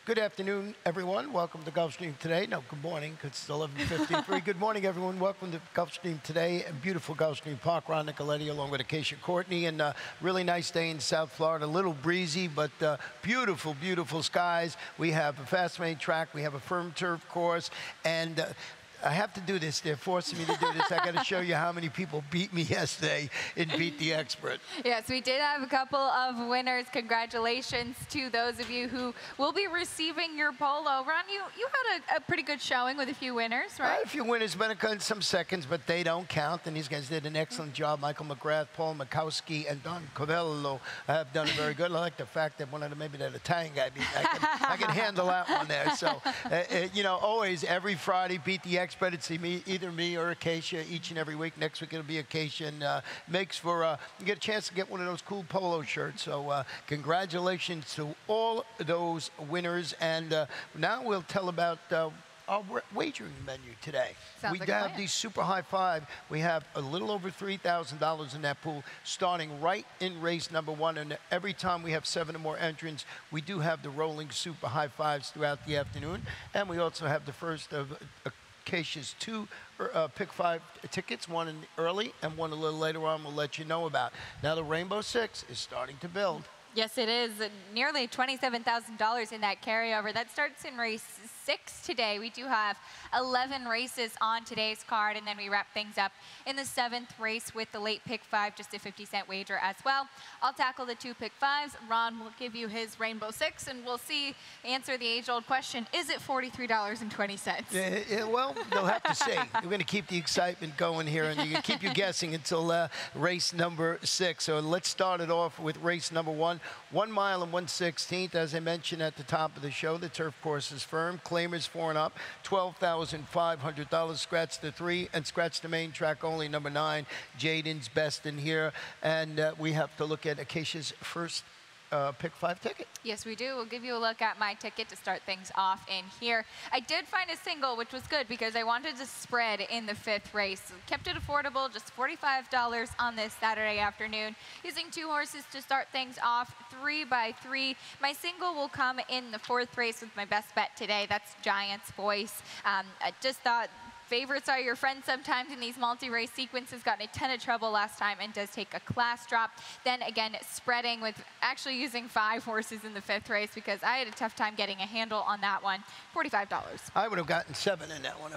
Good afternoon, everyone. Welcome to Gulfstream Today. No, good morning, because it's 11:53. Good morning, everyone. Welcome to Gulfstream Today. A beautiful Gulfstream Park. Ron Nicoletti along with Acacia Courtney. And a really nice day in South Florida. A little breezy, but beautiful, beautiful skies. We have a fast-lane track. We have a firm turf course. And I have to do this. They're forcing me to do this. I got to show you how many people beat me yesterday in Beat the Expert. Yes, we did have a couple of winners. Congratulations to those of you who will be receiving your polo. Ron, you had a pretty good showing with a few winners, right? A few winners, been some seconds, but they don't count. And these guys did an excellent job. Michael McGrath, Paul Mikowski, and Don Covello have done very good. I like the fact that one of them, maybe that Italian guy, I can handle that one there. So, you know, always every Friday, Beat the Expert. It's either me or Acacia each and every week. Next week it'll be Acacia, and makes for you get a chance to get one of those cool polo shirts. So congratulations to all those winners, and now we'll tell about our wagering menu today. Sounds we like a have plan. the Super High Five. We have a little over $3,000 in that pool, starting right in race number 1. And every time we have 7 or more entrants, we do have the rolling Super High Fives throughout the afternoon. And we also have the first of Acacia's 2 pick 5 tickets, one early and one a little later on we'll let you know about. Now the Rainbow Six is starting to build. Yes, it is. Nearly $27,000 in that carryover. That starts in race 6 today. We do have 11 races on today's card, and then we wrap things up in the 7th race with the late pick 5, just a 50-cent wager as well. I'll tackle the 2 pick 5s. Ron will give you his Rainbow Six, and we'll answer the age-old question, is it $43.20? Well, they'll have to see. We're going to keep the excitement going here, and keep you guessing until race number 6. So let's start it off with race number 1. 1 mile and 1/16. As I mentioned at the top of the show, the turf course is firm. Claimers 4 and up, $12,500. Scratch the 3 and scratch the main track only. Number 9, Jaden's Best in here. And we have to look at Acacia's first pick 5 ticket. Yes, we do. We'll give you a look at my ticket to start things off in here. I did find a single, which was good because I wanted to spread in the 5th race. Kept it affordable, just $45 on this Saturday afternoon. Using 2 horses to start things off, 3 by 3. My single will come in the 4th race with my best bet today. That's Giant's Voice. I just thought favorites are your friends sometimes in these multi-race sequences. Got in a ton of trouble last time and does take a class drop. Then again, spreading with actually using 5 horses in the 5th race because I had a tough time getting a handle on that one. $45. I would have gotten 7 in that one.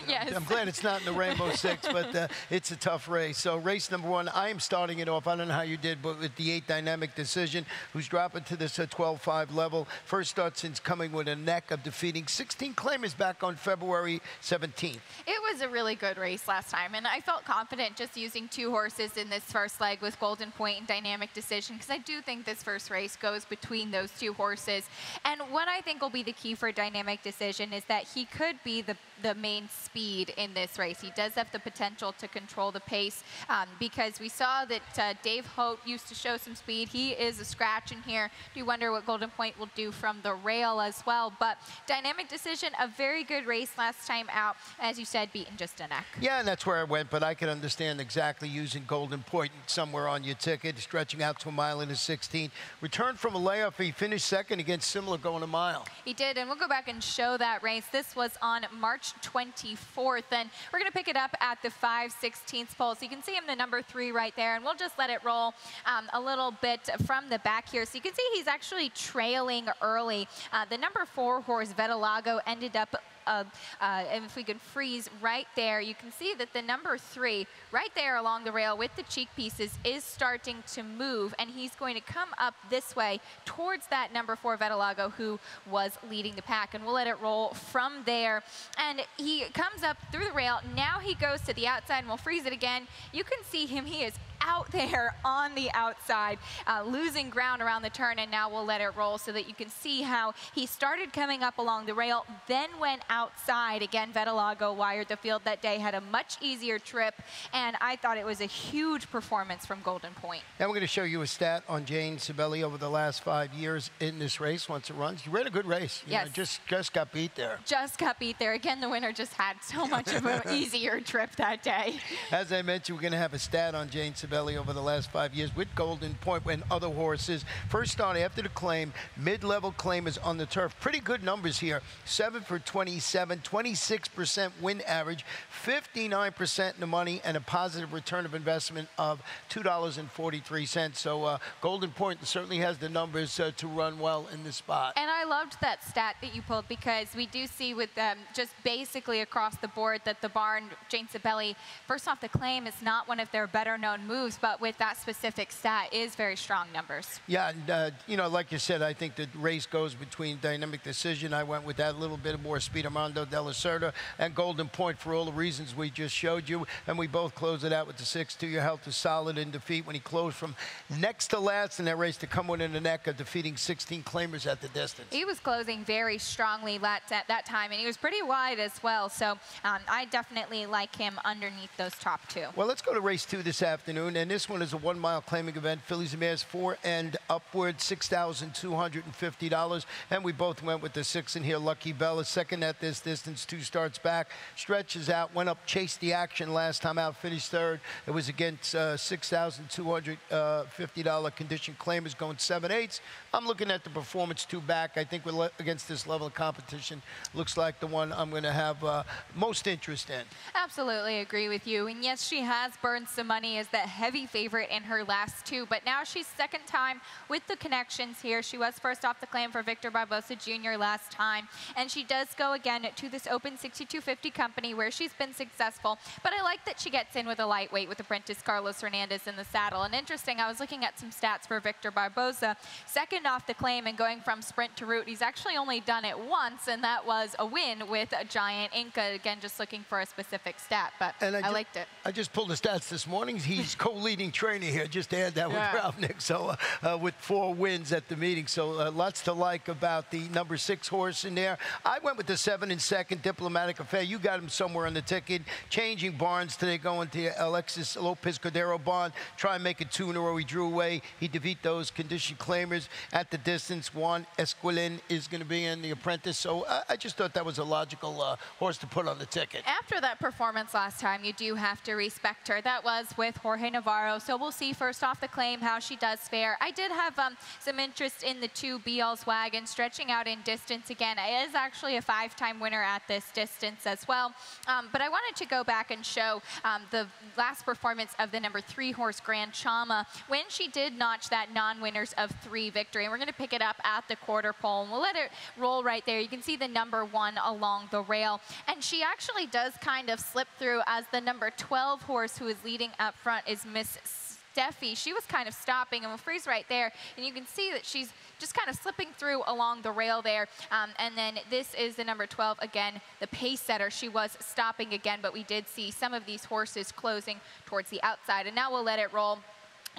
Yes. I'm glad it's not in the Rainbow Six, but it's a tough race. So race number 1, I am starting it off. I don't know how you did, but with the 8 Dynamic Decision, who's dropping to this 12-5 level. First start since coming with a neck of defeating 16 claimers back on February 17th. It was a really good race last time, and I felt confident just using 2 horses in this first leg with Golden Point and Dynamic Decision, because I do think this first race goes between those 2 horses. And what I think will be the key for Dynamic Decision is that he could be the main speed in this race. He does have the potential to control the pace because we saw that Dave Hote used to show some speed. He is a scratch in here. Do wonder what Golden Point will do from the rail as well. But Dynamic Decision, a very good race last time out. As you said, beaten just a neck. Yeah, and that's where I went, but I can understand exactly using Golden Point somewhere on your ticket, stretching out to 1 mile and 16. Returned from a layoff, he finished 2nd against Similar going a mile. He did, and we'll go back and show that race. This was on March 24th, and we're going to pick it up at the 5/16 pole. So you can see him, the number 3 right there, and we'll just let it roll a little bit from the back here. So you can see he's actually trailing early. The number 4 horse, Vetalago, ended up and if we could freeze right there, you can see that the number 3 right there along the rail with the cheek pieces is starting to move, and he's going to come up this way towards that number 4 Vetalago, who was leading the pack, and we'll let it roll from there. And he comes up through the rail. Now he goes to the outside, and we'll freeze it again. You can see him. He is out there on the outside, losing ground around the turn, and now we'll let it roll so that you can see how he started coming up along the rail, then went outside. Again, Vetalago wired the field that day, had a much easier trip, and I thought it was a huge performance from Golden Point. Now we're going to show you a stat on Jane Sibeli over the last 5 years in this race once it runs. You ran a good race. Yes. You know, just got beat there. Just got beat there. Again, the winner just had so much of an easier trip that day. As I mentioned, we're going to have a stat on Jane Sibeli Sabelli over the last 5 years with Golden Point and other horses. First start after the claim, mid-level claimers on the turf. Pretty good numbers here. 7 for 27, 26% win average, 59% in the money, and a positive return of investment of $2.43. So Golden Point certainly has the numbers to run well in this spot. And I loved that stat that you pulled, because we do see with just basically across the board that the barn, Jane Sabelli, first off, the claim is not one of their better known moves, but with that specific stat is very strong numbers. Yeah, and you know, like you said, I think the race goes between Dynamic Decision. I went with that little bit more speed, Armando de la Cerda, and Golden Point for all the reasons we just showed you. And we both closed it out with the 6-2. Your Health is solid in defeat when he closed from next to last in that race to come within the neck of defeating 16 claimers at the distance. He was closing very strongly at that time, and he was pretty wide as well. So I definitely like him underneath those top two. Well, let's go to race 2 this afternoon, and this one is a 1 mile claiming event. Fillies and mares 4 and upward, $6,250, and we both went with the 6 in here. Lucky Bella, second at this distance, 2 starts back, stretches out, went up, chased the action last time out, finished third. It was against $6,250 condition claimers going 7/8. I'm looking at the performance 2 back. I think against this level of competition, looks like the one I'm going to have most interest in. Absolutely agree with you. And yes, she has burned some money as that heavy favorite in her last 2, but now she's second time with the connections here. She was first off the claim for Victor Barbosa Jr. last time, and she does go again to this open 6250 company where she's been successful. But I like that she gets in with a lightweight with apprentice Carlos Hernandez in the saddle. And interesting, I was looking at some stats for Victor Barbosa. Second off the claim and going from sprint to route, he's actually only done it once, and that was a win with a Giant Inca. Again, just looking for a specific stat, but I liked it. I just pulled the stats this morning. He's co-leading trainer here. Just to add that with Ralph Nick. So with 4 wins at the meeting. So lots to like about the number 6 horse in there. I went with the 7 in second, Diplomatic Affair. You got him somewhere on the ticket. Changing barns today, going to Alexis Lopez Cordero barn. Try and make it 2 in a row. He drew away. He defeat those condition claimers at the distance. Juan Esquilin is going to be in the apprentice. So I just thought that was a logical horse to put on the ticket. After that performance last time, you do have to respect her. That was with Jorge Navarro. So we'll see first off the claim how she does fare. I did have some interest in the 2 Beals Wagon, stretching out in distance again. It is actually a 5-time winner at this distance as well. But I wanted to go back and show the last performance of the number 3 horse Grand Chama when she did notch that non-winners of 3 victory. And we're going to pick it up at the quarter pole, and we'll let it roll right there. You can see the number 1 along the rail, and she actually does kind of slip through as the number 12 horse who is leading up front is Miss Steffi. She was kind of stopping, and we'll freeze right there, and you can see that she's just kind of slipping through along the rail there. And then this is the number 12, again, the pace setter. She was stopping again, but we did see some of these horses closing towards the outside, and now we'll let it roll.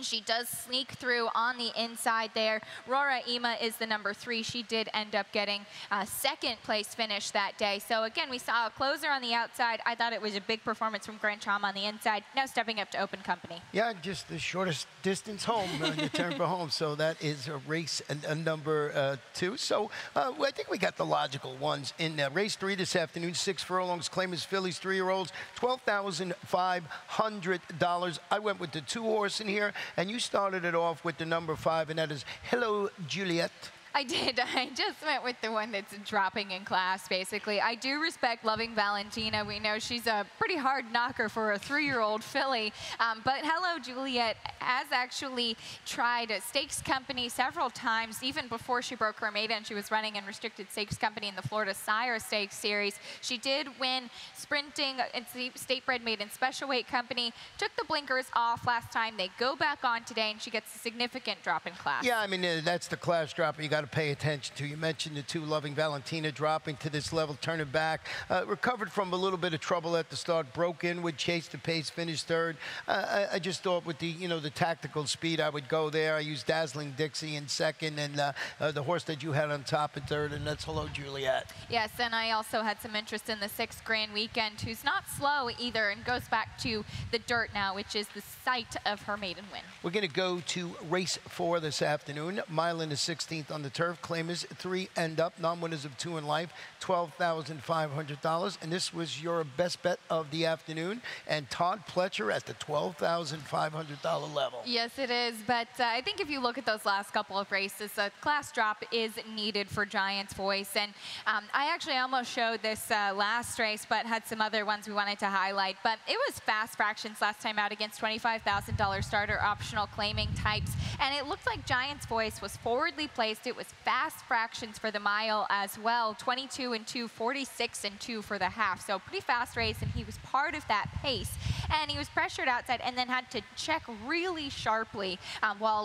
She does sneak through on the inside there. Rora Ima is the number 3. She did end up getting a 2nd place finish that day. So again, we saw a closer on the outside. I thought it was a big performance from Grand Chama on the inside. Now stepping up to open company. Yeah, just the shortest distance home in your turn for home. So that is a race and number 2. So I think we got the logical ones in race 3 this afternoon. 6 furlongs, claimers fillies, 3-year-olds, $12,500. I went with the 2 horse in here. And you started it off with the number 5, and that is Hello, Juliet. I did. I just went with the one that's dropping in class, basically. I do respect Loving Valentina. We know she's a pretty hard knocker for a 3-year-old filly. But Hello Juliet has actually tried Stakes Company several times. Even before she broke her maiden, she was running in Restricted Stakes Company in the Florida Sire Stakes Series. She did win sprinting. It's the State Bred Maiden Special Weight Company. Took the blinkers off last time. They go back on today, and she gets a significant drop in class. Yeah, I mean, that's the class drop you got to pay attention to. You mentioned the 2, Loving Valentina, dropping to this level, turning back. Recovered from a little bit of trouble at the start, broke in with chase the pace, finished 3rd. I just thought with the, the tactical speed, I would go there. I used Dazzling Dixie in 2nd, and the horse that you had on top in 3rd, and that's Hello Juliet. Yes, and I also had some interest in the 6th Grand Weekend, who's not slow either, and goes back to the dirt now, which is the site of her maiden win. We're going to go to race 4 this afternoon. Mile in the 16th on the the turf. Claimers 3 end up. Non-winners of 2 in life, $12,500. And this was your best bet of the afternoon. And Todd Pletcher at the $12,500 level. Yes, it is. But I think if you look at those last couple of races, a class drop is needed for Giants Voice. And I actually almost showed this last race, but had some other ones we wanted to highlight. But it was fast fractions last time out against $25,000 starter optional claiming types. And it looked like Giants Voice was forwardly placed. It was fast fractions for the mile as well. 22 and 2, 46 and 2 for the half. So pretty fast race, and he was part of that pace. And he was pressured outside and then had to check really sharply while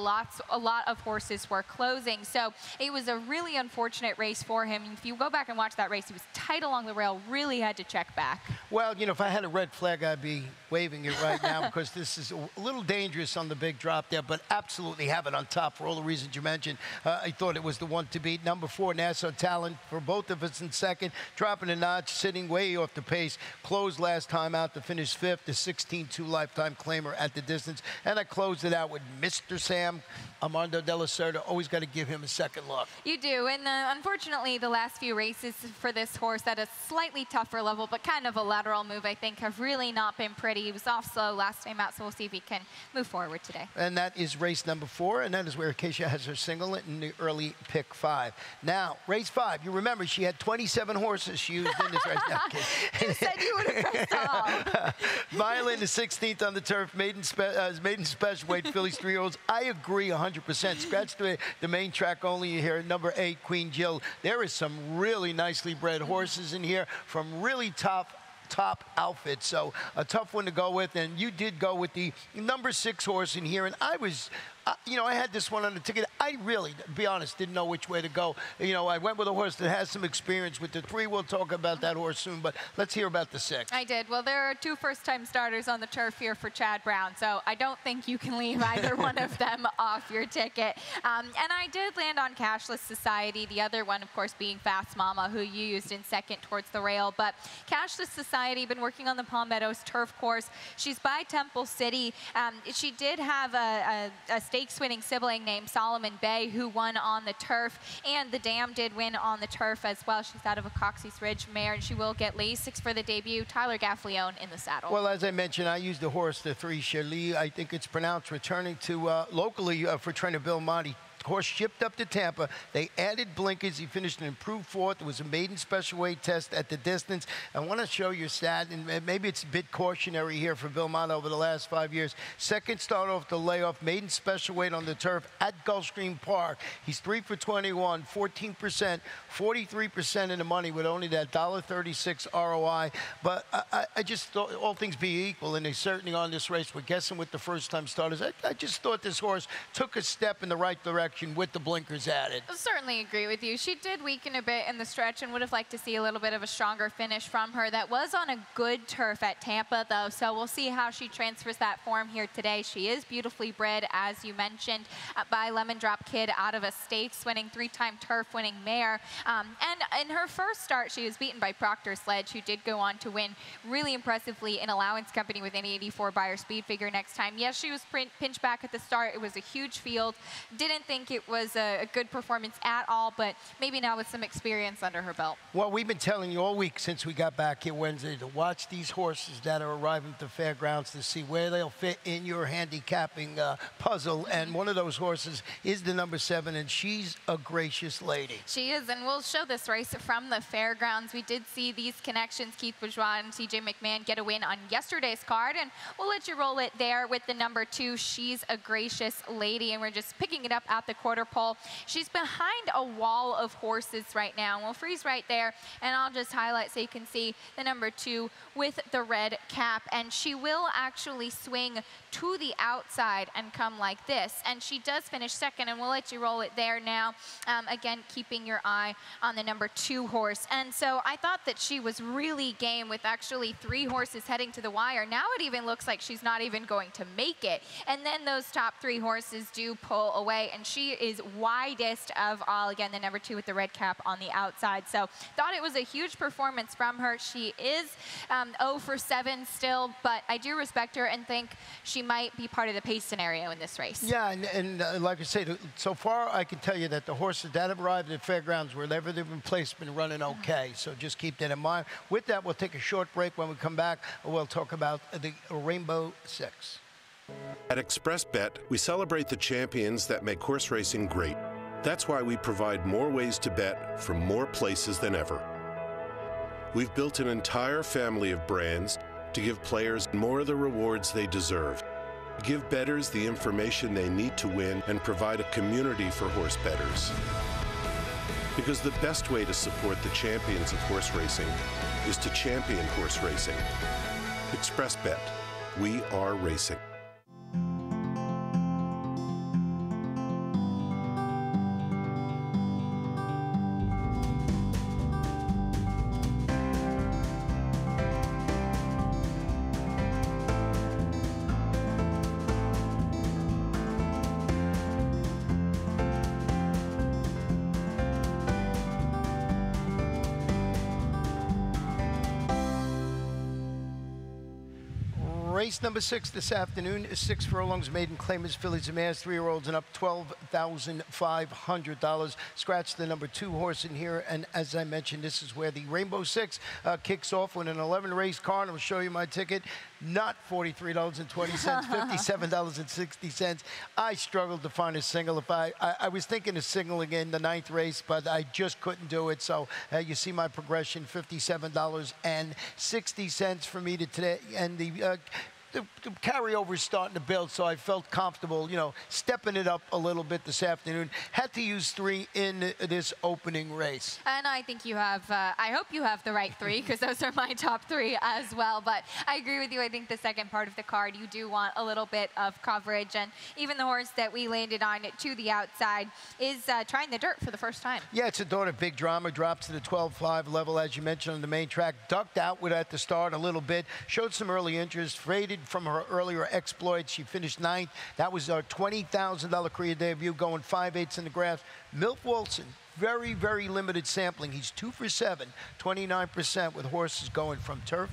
a lot of horses were closing. So it was a really unfortunate race for him. If you go back and watch that race, he was tight along the rail, really had to check back. Well, you know, if I had a red flag, I'd be waving it right now because this is a little dangerous on the big drop there, but absolutely have it on top for all the reasons you mentioned. I thought it was the one to beat. Number 4, Nassau Talent, for both of us in second, dropping a notch, sitting way off the pace. Closed last time out to finish 5th, the 16-2 lifetime claimer at the distance. And I closed it out with Mr. Sam, Armando de la Cerda. Always got to give him a second look. You do, and unfortunately, the last few races for this horse at a slightly tougher level, but kind of a lateral move, I think, have really not been pretty. He was off slow last time out, so we'll see if he can move forward today. And that is race number 4, and that is where Acacia has her singlet in the early pick 5. Now, race 5, you remember she had 27 horses she used in this race. No, you said you would have pressed off. Violin is 16th on the turf, maiden special weight, fillies 3-year-olds. I agree 100%. Scratch the main track only here. Number 8, Queen Jill. There is some really nicely bred horses in here from really top outfits, so a tough one to go with. And you did go with the number 6 horse in here, and I was you know, I had this one on the ticket. I really, to be honest, didn't know which way to go. You know, I went with a horse that has some experience with the 3. We'll talk about that horse soon, but let's hear about the 6. I did. Well, there are 2 first-time starters on the turf here for Chad Brown, so I don't think you can leave either one of them off your ticket. And I did land on Cashless Society, the other one, of course, being Fast Mama, who you used in second towards the rail. But Cashless Society, been working on the Palm Meadows turf course. She's by Temple City. She did have a stakes-winning sibling named Solomon Bay, who won on the turf, and the Dam did win on the turf as well. She's out of a Coxey's Ridge mare, and she will get Lasix for the debut. Tyler Gaffleone in the saddle. Well, as I mentioned, I used the horse, the 3 Shirley, I think it's pronounced, returning to locally for trainer Bill Monty. Horse shipped up to Tampa. They added blinkers. He finished an improved 4th. It was a maiden special weight test at the distance. I want to show you stat, and maybe it's a bit cautionary here for Bill Monty over the last 5 years. Second start off the layoff, maiden special weight on the turf at Gulfstream Park. He's 3 for 21, 14%, 43% in the money with only that $1.36 ROI. But I just thought, all things being equal, and they certainly on this race, we're guessing with the first-time starters, I just thought this horse took a step in the right direction with the blinkers added. I certainly agree with you. She did weaken a bit in the stretch and would have liked to see a little bit of a stronger finish from her. That was on a good turf at Tampa, though, so we'll see how she transfers that form here today. She is beautifully bred, as you mentioned, by Lemon Drop Kid out of a stakes-winning, 3-time turf-winning mare. And in her first start, she was beaten by Proctor Sledge, who did go on to win really impressively in Allowance Company with an 84 Buyer speed figure next time. Yes, she was pinched back at the start. It was a huge field. Didn't think it was a good performance at all, but maybe now with some experience under her belt. Well, we've been telling you all week since we got back here Wednesday to watch these horses that are arriving at the fairgrounds to see where they'll fit in your handicapping puzzle. And one of those horses is the number 7, and she's a gracious lady. She is, and we'll show this race from the fairgrounds. We did see these connections, Keith Bourgeois and CJ McMahon, get a win on yesterday's card, and we'll let you roll it there with the number 2, She's a Gracious Lady, and we're just picking it up at the quarter pole. She's behind a wall of horses right now. We'll freeze right there, and I'll just highlight so you can see the number 2 with the red cap, and she will actually swing to the outside and come like this, and she does finish second, and we'll let you roll it there now. Again, keeping your eye on the number 2 horse. And so I thought that she was really game with actually 3 horses heading to the wire. Now it even looks like she's not even going to make it, and then those top 3 horses do pull away, and she she is widest of all. Again, the number 2 with the red cap on the outside. So thought it was a huge performance from her. She is 0 for 7 still, but I do respect her and think she might be part of the pace scenario in this race. Yeah, and like I say, so far I can tell you that the horses that have arrived at fairgrounds, wherever they've been placed, been running okay. So just keep that in mind. With that, we'll take a short break. When we come back, we'll talk about the Rainbow 6. At ExpressBet, we celebrate the champions that make horse racing great. That's why we provide more ways to bet from more places than ever. We've built an entire family of brands to give players more of the rewards they deserve, give bettors the information they need to win, and provide a community for horse bettors. Because the best way to support the champions of horse racing is to champion horse racing. ExpressBet, we are racing. Race number 6 this afternoon is 6 furlongs, maiden claimers, fillies and mares, 3-year-olds and up, $12,500. Scratch the number 2 horse in here, and as I mentioned, this is where the Rainbow 6 kicks off with an 11-race card. I'll show you my ticket. Not $43.20, $57.60. I struggled to find a single. If I was thinking of single again, the 9th race, but I just couldn't do it. So you see my progression, $57.60 for me to today, and the carryover is starting to build, so I felt comfortable, you know, stepping it up a little bit this afternoon. Had to use 3 in this opening race. And I think you have, I hope you have the right 3, because those are my top 3 as well. But I agree with you. I think the second part of the card, you do want a little bit of coverage. And even the horse that we landed on to the outside is trying the dirt for the first time. Yeah, it's a daughter, Big Drama, drops to the 12.5 level, as you mentioned, on the main track. Ducked outward at the start a little bit, showed some early interest, faded from her earlier exploits. She finished 9th. That was our $20,000 career debut, going 5/8 in the grass. Milt Wilson, very, very limited sampling. He's 2 for 7, 29%, with horses going from turf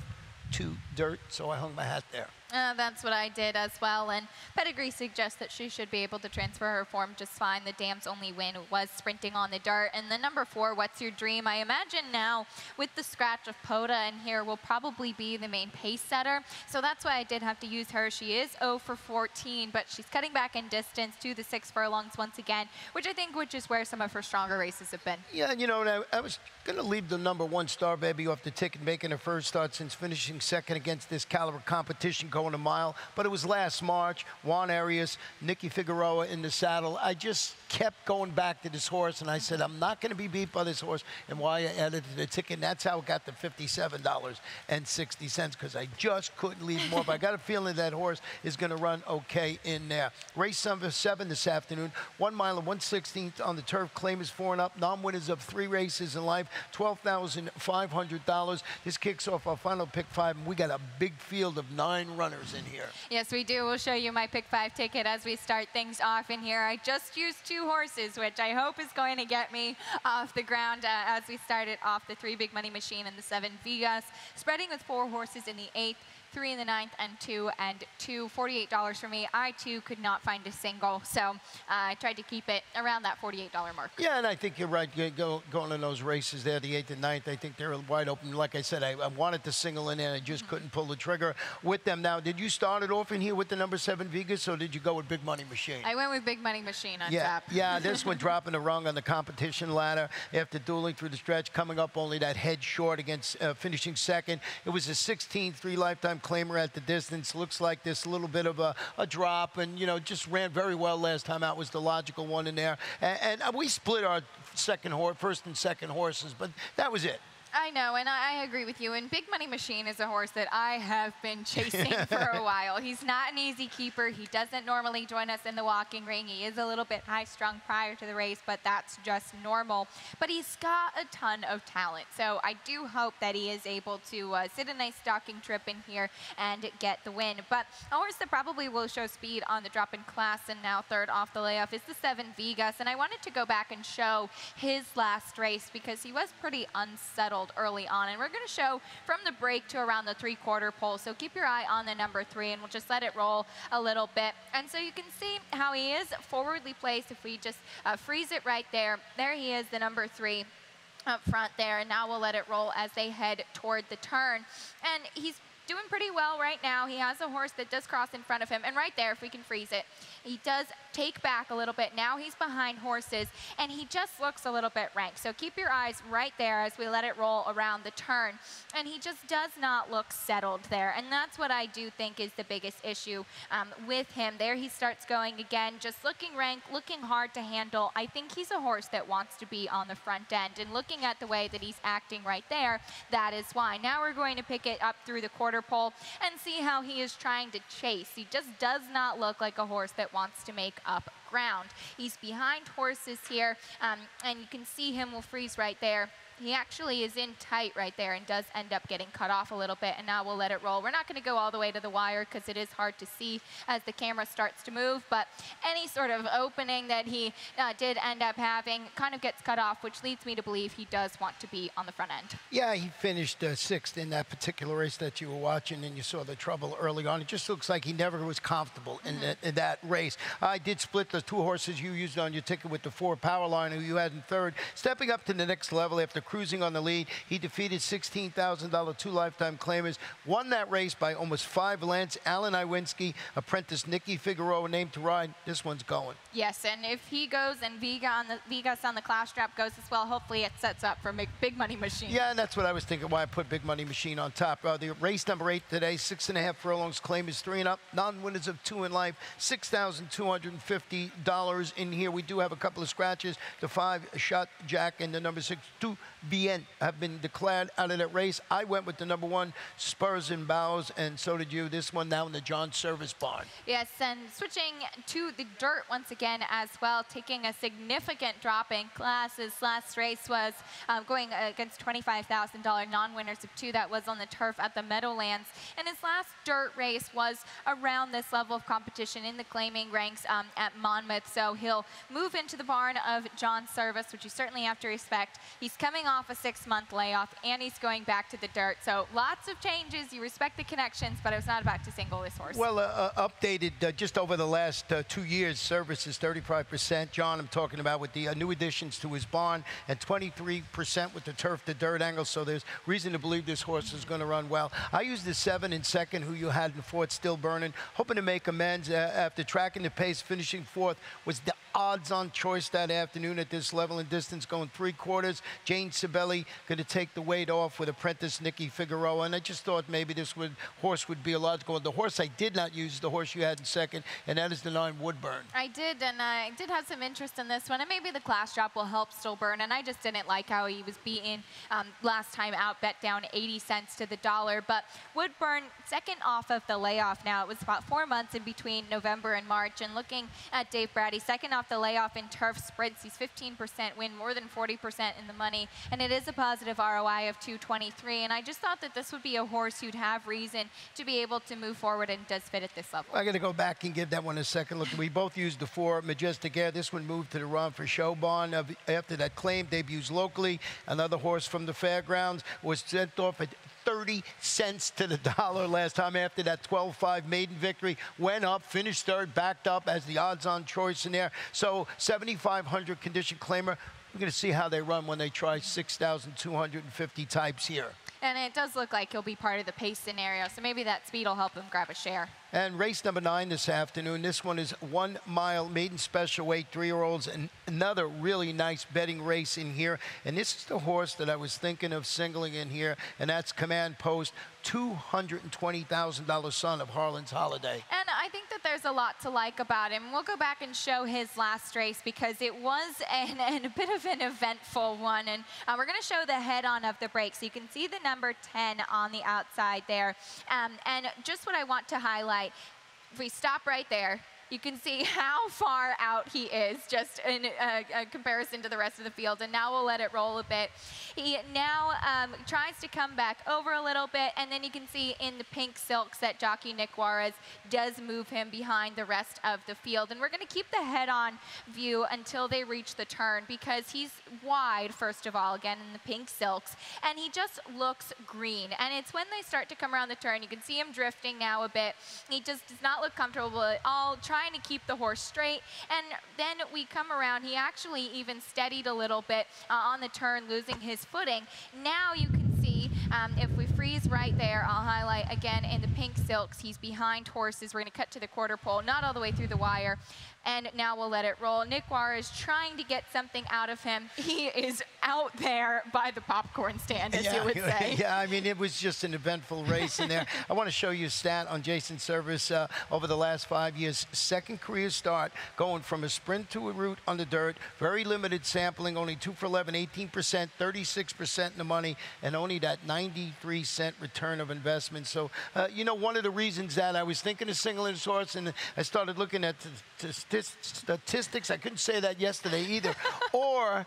to dirt, so I hung my hat there. That's what I did as well, and pedigree suggests that she should be able to transfer her form just fine. The dam's only win was sprinting on the dirt. And the number 4, What's Your Dream? I imagine now with the scratch of Poda in here will probably be the main pace setter. So that's why I did have to use her. She is 0 for 14, but she's cutting back in distance to the 6 furlongs once again, which is where some of her stronger races have been. Yeah, you know, I was going to leave the number 1 Star Baby off the ticket, making her first start since finishing 2nd against this caliber competition, going a mile, but it was last March. Juan Arias, Nicky Figueroa in the saddle. I just kept going back to this horse, and I said, I'm not going to be beat by this horse, and why I added to the ticket, and that's how it got to $57.60, because I just couldn't leave more, but I got a feeling that horse is going to run okay in there. Race number 7 this afternoon, 1 mile and 1/16 on the turf. Claimers 4 and up, non-winners of 3 races in life, $12,500. This kicks off our final pick 5, and we got a big field of 9 runners in here. Yes, we do. We'll show you my pick 5 ticket as we start things off in here. I just used 2 horses, which I hope is going to get me off the ground as we started off the 3 Big Money Machine and the 7 Vegas, spreading with 4 horses in the 8th, 3 in the 9th, and 2 and 2, $48 for me. I, too, could not find a single, so I tried to keep it around that $48 mark. Yeah, and I think you're right. Going in those races there, the 8th and 9th, I think they're wide open. Like I said, I wanted to single in there. I just couldn't pull the trigger with them. Now, did you start it off in here with the number 7 Vegas, or did you go with Big Money Machine? I went with Big Money Machine on top. top. Yeah, this one dropping a rung on the competition ladder after dueling through the stretch, coming up only that head short against finishing 2nd. It was a 16th, 3 lifetime claimer at the distance. Looks like this little bit of a drop, and, you know, just ran very well last time out, was the logical one in there. And we split our first and second horses, but that was it. I know, and I agree with you. And Big Money Machine is a horse that I have been chasing for a while. He's not an easy keeper. He doesn't normally join us in the walking ring. He is a little bit high-strung prior to the race, but that's just normal. But he's got a ton of talent, so I do hope that he is able to sit a nice stalking trip in here and get the win. But a horse that probably will show speed on the drop-in class and now third off the layoff is the 7 Vegas. And I wanted to go back and show his last race because he was pretty unsettled early on. And we're going to show from the break to around the 3/4 pole. So keep your eye on the number 3 and we'll just let it roll a little bit. And so you can see how he is forwardly placed. If we just freeze it right there, there he is, the number 3. Up front there, and now we'll let it roll as they head toward the turn. And he's doing pretty well right now. He has a horse that does cross in front of him, and right there, if we can freeze it, he does take back a little bit. Now he's behind horses, and he just looks a little bit ranked. So keep your eyes right there as we let it roll around the turn. And he just does not look settled there, and that's what I do think is the biggest issue with him. There he starts going again, just looking ranked, looking hard to handle. I think he's a horse that wants to be on the front end, and looking at the way that he's acting right there, that is why. Now we're going to pick it up through the quarter pole and see how he is trying to chase. He just does not look like a horse that wants to make up ground. He's behind horses here, and you can see him will freeze right there. He actually is in tight right there and does end up getting cut off a little bit, and now we'll let it roll. We're not going to go all the way to the wire because it is hard to see as the camera starts to move, but any sort of opening that he did end up having kind of gets cut off, which leads me to believe he does want to be on the front end. Yeah, he finished 6th in that particular race that you were watching, and you saw the trouble early on. It just looks like he never was comfortable in that race. I did split the 2 horses you used on your ticket with the 4 Powerline, who you had in 3rd. Stepping up to the next level after cruising on the lead, he defeated $16,000 2 lifetime claimers, won that race by almost 5 lengths. Alan Iwinski, apprentice Nicky Figueroa, named to ride. This one's going. Yes, and if he goes and Vegas on the class strap goes as well, hopefully it sets up for Big Money Machine. Yeah, and that's what I was thinking, why I put Big Money Machine on top. The race number 8 today, 6.5 furlongs, claimers 3 and up, non-winners of 2 in life, $6,250 in here. We do have a couple of scratches. The 5 Shot Jack and the number 6 2 Bien have been declared out of that race. I went with the number 1 Spurs and Bows, and so did you. This one now in the John Service barn. Yes, and switching to the dirt once again as well, taking a significant drop in class. His last race was going against $25,000 non-winners of 2. That was on the turf at the Meadowlands. And his last dirt race was around this level of competition in the claiming ranks at Monmouth. So he'll move into the barn of John Service, which you certainly have to respect. He's coming off a 6-month layoff, and he's going back to the dirt. So lots of changes. You respect the connections, but I was not about to single this horse. Well, updated just over the last 2 years, Service is 35%. John, I'm talking about, with the new additions to his barn, and 23% with the turf to dirt angle. So there's reason to believe this horse is going to run well. I used the 7 in second, who you had in 4th, Still Burning, hoping to make amends after tracking the pace. Finishing 4th was the odds-on choice that afternoon at this level and distance, going 3/4. Jane Sibeli going to take the weight off with apprentice Nicky Figueroa, and I just thought maybe this horse would be a logical. The horse I did not use is the horse you had in second, and that is the 9 Woodburn. I did, and I did have some interest in this one, and maybe the class drop will help Stillburn, and I just didn't like how he was beaten last time out, bet down 80 cents to the dollar. But Woodburn, second off of the layoff now. It was about 4 months in between November and March, and looking at Dave Brady, second off the layoff in turf sprints. He's 15% win, more than 40% in the money, and it is a positive ROI of 223. And I just thought that this would be a horse who'd have reason to be able to move forward, and does fit at this level. I got to go back and give that one a second look. We both used the 4 Majestic Air. This one moved to the run for show barn after that claim debuts locally. Another horse from the fairgrounds was sent off at 30 cents to the dollar last time after that 12-5 maiden victory. Went up, finished 3rd, backed up as the odds-on choice in there. So 7,500 condition claimer. We're going to see how they run when they try 6,250 types here. And it does look like he'll be part of the pace scenario, so maybe that speed will help him grab a share. And race number 9 this afternoon. This one is 1 mile maiden special weight, 3-year-olds, and another really nice betting race in here. And this is the horse that I was thinking of singling in here, and that's Command Post, $220,000 son of Harlan's Holiday. And I think that there's a lot to like about him. We'll go back and show his last race because it was a bit of an eventful one. And we're going to show the head-on of the break. So you can see the number 10 on the outside there. And just what I want to highlight, if we stop right there, you can see how far out he is, just in comparison to the rest of the field. And now we'll let it roll a bit. He now tries to come back over a little bit, and then you can see in the pink silks that jockey Nick Juarez does move him behind the rest of the field. And we're going to keep the head-on view until they reach the turn, because he's wide, first of all, again in the pink silks, and he just looks green. And it's when they start to come around the turn, you can see him drifting now a bit. He just does not look comfortable at all, trying to keep the horse straight. And then we come around, he actually even steadied a little bit on the turn, losing his footing. Now you can see, if we freeze right there, I'll highlight again in the pink silks, he's behind horses. We're going to cut to the quarter pole, not all the way through the wire. And now we'll let it roll. Nick Juarez trying to get something out of him. He is out there by the popcorn stand, as you would say. Yeah, I mean, it was just an eventful race in there. I want to show you a stat on Jason Service over the last 5 years. Second career start, going from a sprint to a route on the dirt. Very limited sampling, only 2 for 11, 18%, 36% in the money, and only that 93-cent return of investment. So, you know, one of the reasons that I was thinking of singling this horse, and I started looking at the statistics. I couldn't say that yesterday either. Or,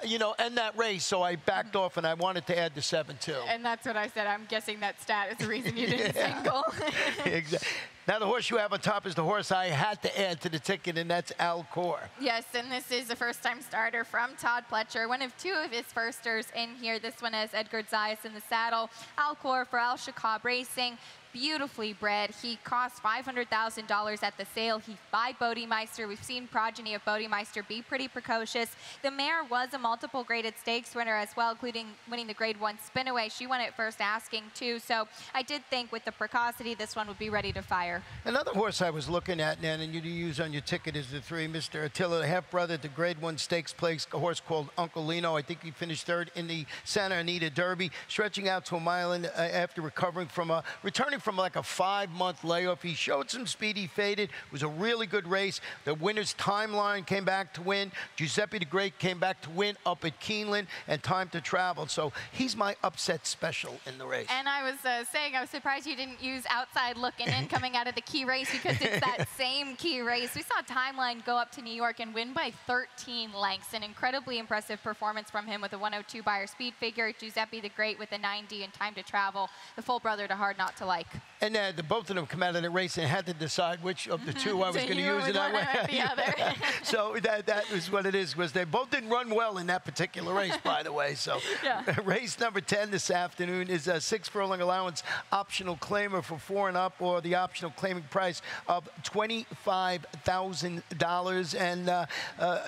you know, end that race. So I backed off, and I wanted to add the 7 too. And that's what I said. I'm guessing that stat is the reason you didn't single. Exactly. Now the horse you have on top is the horse I had to add to the ticket, and that's Alcor. Yes, and this is a first-time starter from Todd Pletcher, one of 2 of his firsters in here. This one has Edgar Zayas in the saddle. Alcor for Al Shakab Racing. Beautifully bred. He cost $500,000 at the sale. He by Bodemeister. We've seen progeny of Bodemeister be pretty precocious. The mare was a multiple graded stakes winner as well, including winning the grade 1 Spinaway. She won it first asking too. So I did think with the precocity, this one would be ready to fire. Another horse I was looking at, Nan, and you use on your ticket is the 3, Mr. Attila, the half-brother at the grade 1 stakes place, a horse called Uncle Lino. I think he finished 3rd in the Santa Anita Derby, stretching out to a mile after returning from like a 5-month layoff. He showed some speed. He faded. It was a really good race. The winner's Timeline came back to win. Giuseppe the Great came back to win up at Keeneland, and Time to Travel. So he's my upset special in the race. And I was saying, I was surprised you didn't use Outside Looking In coming out of the key race, because it's that same key race. We saw Timeline go up to New York and win by 13 lengths. An incredibly impressive performance from him with a 102 Beyer speed figure. Giuseppe the Great with a 90 and Time to Travel, the full brother to Hard Not to Like. And both of them come out of the race and had to decide which of the 2 I was going to use. And I went the other. So that was what it is. Was they both didn't run well in that particular race, by the way. So race number 10 this afternoon is a 6 furlong allowance optional claimer for 4 and up, or the optional claiming price of $25,000. And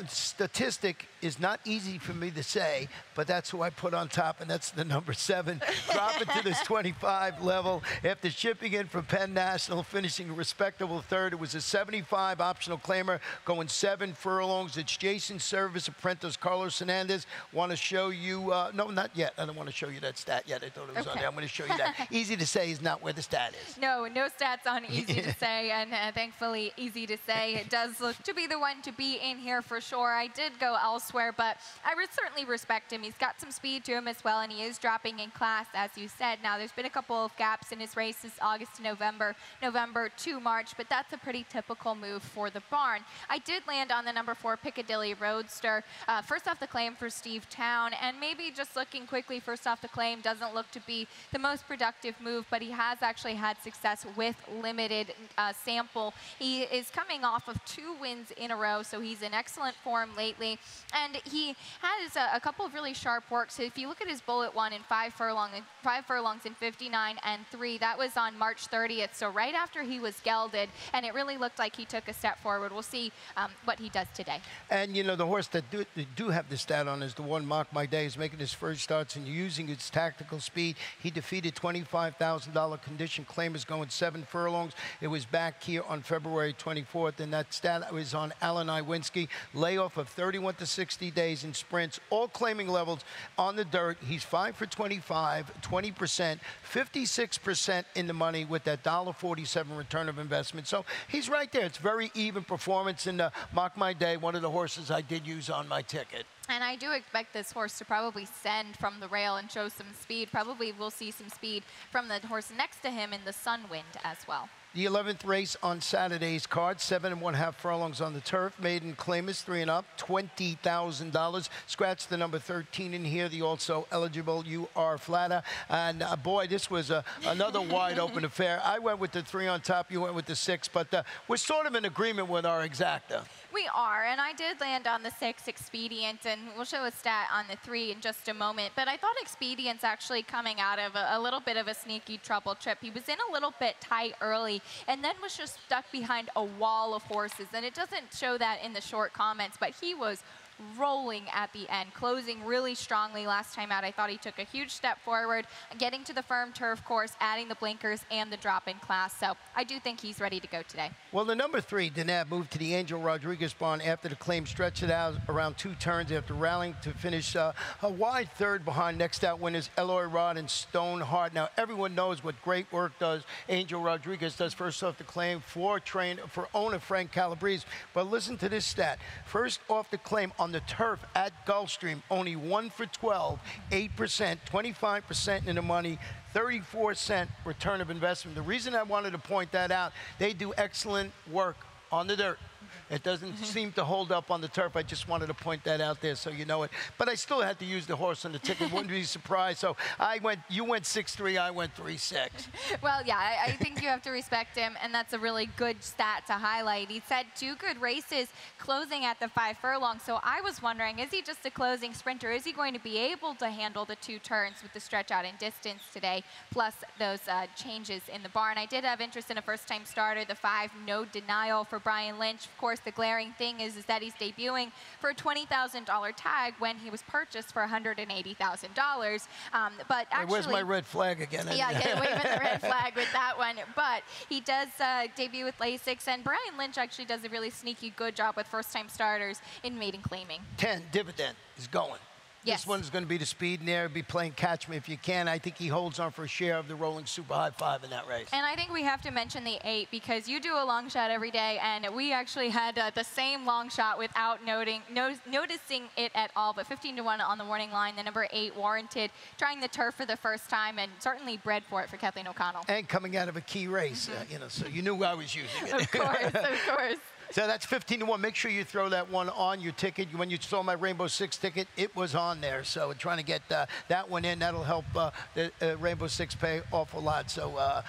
statistic is not easy for me to say, but that's who I put on top, and that's the number 7. Drop it to this 25 level after shipping in from Penn National, finishing a respectable 3rd. It was a 75 optional claimer, going 7 furlongs. It's Jason Service apprentice Carlos Hernandez. Want to show you, no, not yet. I don't want to show you that stat yet. I thought it was on there. I'm going to show you that. Easy to say is not where the stat is. No stats on easy to say, and thankfully easy to say. It does look to be the one to be in here for sure. I did go elsewhere, but I would certainly respect him. He's got some speed to him as well, and he is dropping in class, as you said. Now, there's been a couple of gaps in his races, August to November, November to March, but that's a pretty typical move for the barn. I did land on the number 4 Piccadilly Roadster. First off the claim for Steve Town, and maybe just looking quickly, first off the claim doesn't look to be the most productive move, but he has actually had success with limited limited sample. He is coming off of 2 wins in a row, so he's in excellent form lately. And he has a couple of really sharp works. So if you look at his bullet one in 5 furlongs in 59 and 3, that was on March 30th, so right after he was gelded, and it really looked like he took a step forward. We'll see what he does today. And, you know, the horse that do have the stat on is the one Mark My Day is making his first starts and using its tactical speed. He defeated $25,000 condition claimers going 7 furlongs. It was back here on February 24th, and that stat was on Alan Iwinski. Layoff of 31 to 60 days in sprints, all claiming levels on the dirt. He's 5 for 25, 20%, 56% in the money with that $1.47 return of investment. So he's right there. It's very even performance in the Mark My Day, one of the horses I did use on my ticket. And I do expect this horse to probably send from the rail and show some speed. Probably we'll see some speed from the horse next to him in the Sunwind as well. The 11th race on Saturday's card, 7½ furlongs on the turf. Maiden claimers 3 and up, $20,000. Scratch the number 13 in here. The also eligible You Are Flatter. And boy, this was another wide open affair. I went with the 3 on top. You went with the 6, but we're sort of in agreement with our exacta. We are, and I did land on the 6, Expedient, and we'll show a stat on the 3 in just a moment. But I thought Expedient's actually coming out of a little bit of a sneaky trouble trip. He was in a little bit tight early, and then was just stuck behind a wall of horses. And it doesn't show that in the short comments, but he was rolling at the end, closing really strongly last time out. I thought he took a huge step forward, getting to the firm turf course, adding the blinkers and the drop-in class. So I do think he's ready to go today. Well, the number 3, Denab, moved to the Angel Rodriguez barn after the claim stretched it out around 2 turns after rallying to finish a wide third behind next out winners Eloy Rod and Stoneheart. Now, everyone knows what great work does Angel Rodriguez does first off the claim for owner Frank Calabrese. But listen to this stat. First off the claim on the turf at Gulfstream, only 1 for 12, 8%, 25% in the money, 34-cent return of investment. The reason I wanted to point that out, they do excellent work on the dirt. It doesn't seem to hold up on the turf. I just wanted to point that out there so you know it. But I still had to use the horse on the ticket. Wouldn't be surprised. So you went 6-3, I went 3-6. Well, yeah, I think you have to respect him, and that's a really good stat to highlight. He said 2 good races closing at the 5 furlongs. So I was wondering, is he just a closing sprinter? Is he going to be able to handle the 2 turns with the stretch out in distance today, plus those changes in the barn? I did have interest in a first-time starter, the 5, No Denial for Brian Lynch. Of course, the glaring thing is that he's debuting for a $20,000 tag when he was purchased for $180,000. But actually, where's my red flag again? Yeah, waving the red flag with that one. But he does debut with Lasix, and Brian Lynch actually does a really sneaky good job with first-time starters in maiden claiming. 10, Dividend is going. Yes. This one's going to be the speed in there, be playing catch me if you can. I think he holds on for a share of the rolling super high 5 in that race. And I think we have to mention the 8 because you do a long shot every day, and we actually had the same long shot without noticing it at all. But 15-1 on the warning line, the number 8 Warranted, trying the turf for the first time, and certainly bred for it for Kathleen O'Connell. And coming out of a key race, you know, so you knew I was using it. Of course, of course. So that's 15-1. Make sure you throw that one on your ticket. When you saw my Rainbow 6 ticket, it was on there. So trying to get that one in, that'll help the Rainbow 6 pay awful lot. So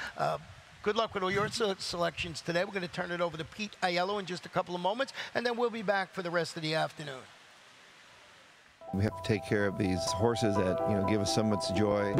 good luck with all your selections today. We're going to turn it over to Pete Aiello in just a couple of moments, and then we'll be back for the rest of the afternoon. We have to take care of these horses that, you know, give us so much joy.